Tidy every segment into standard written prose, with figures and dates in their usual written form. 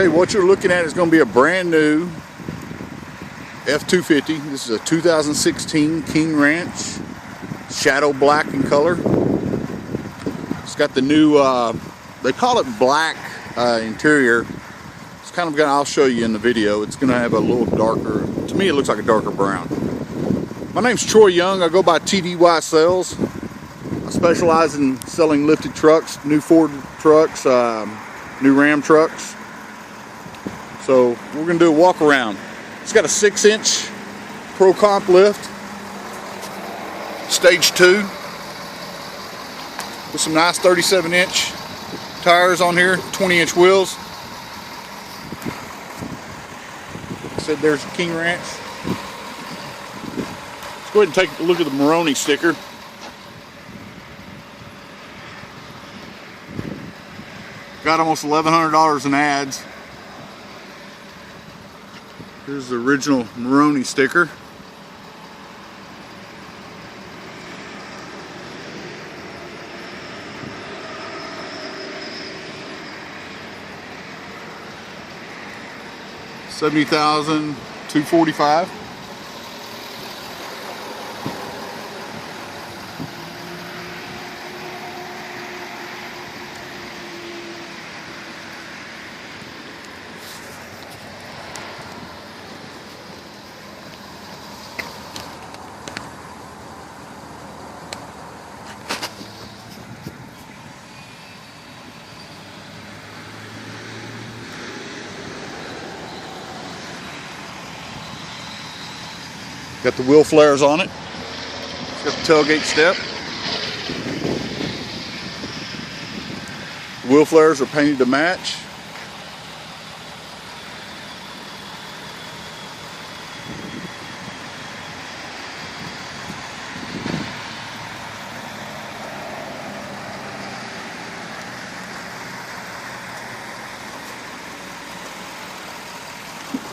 Okay, what you're looking at is going to be a brand new F250. This is a 2016 King Ranch, shadow black in color. It's got the new, they call it black interior. It's kind of gonna, I'll show you in the video. It's gonna have a little darker, to me it looks like a darker brown. My name's Troy Young. I go by TDY Sales. I specialize in selling lifted trucks, new Ford trucks, new Ram trucks. So we're going to do a walk around. It's got a 6-inch Pro Comp lift, stage 2, with some nice 37-inch tires on here, 20-inch wheels. Like I said, there's the King Ranch. Let's go ahead and take a look at the Moroni sticker. Got almost $1,100 in ads. Here's the original Moroni sticker. $70,245. Got the wheel flares on it. It's got the tailgate step. The wheel flares are painted to match.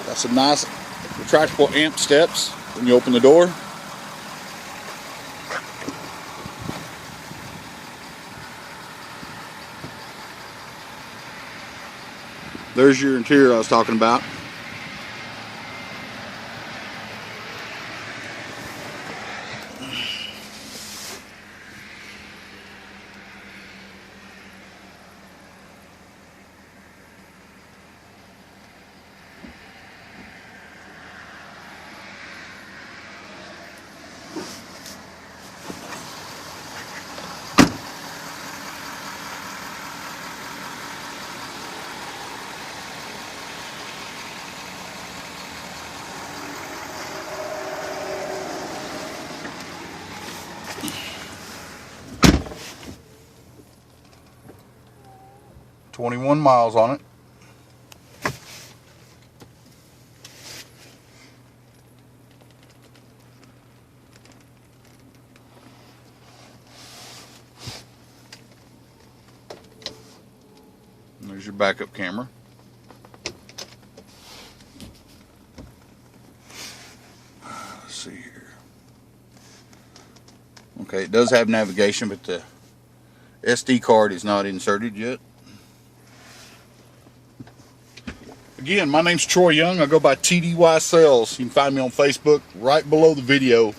Got some nice retractable amp steps when you open the door. There's your interior I was talking about. $21 miles on it. And there's your backup camera. Let's see here. Okay, it does have navigation, but the SD card is not inserted yet. Again, my name's Troy Young. I go by TDY Sales. You can find me on Facebook right below the video.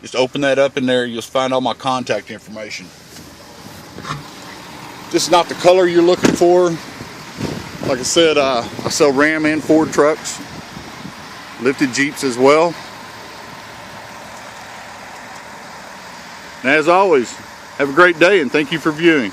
Just open that up in there. You'll find all my contact information. If this is not the color you're looking for, like I said, I sell Ram and Ford trucks. Lifted Jeeps as well. And as always, have a great day and thank you for viewing.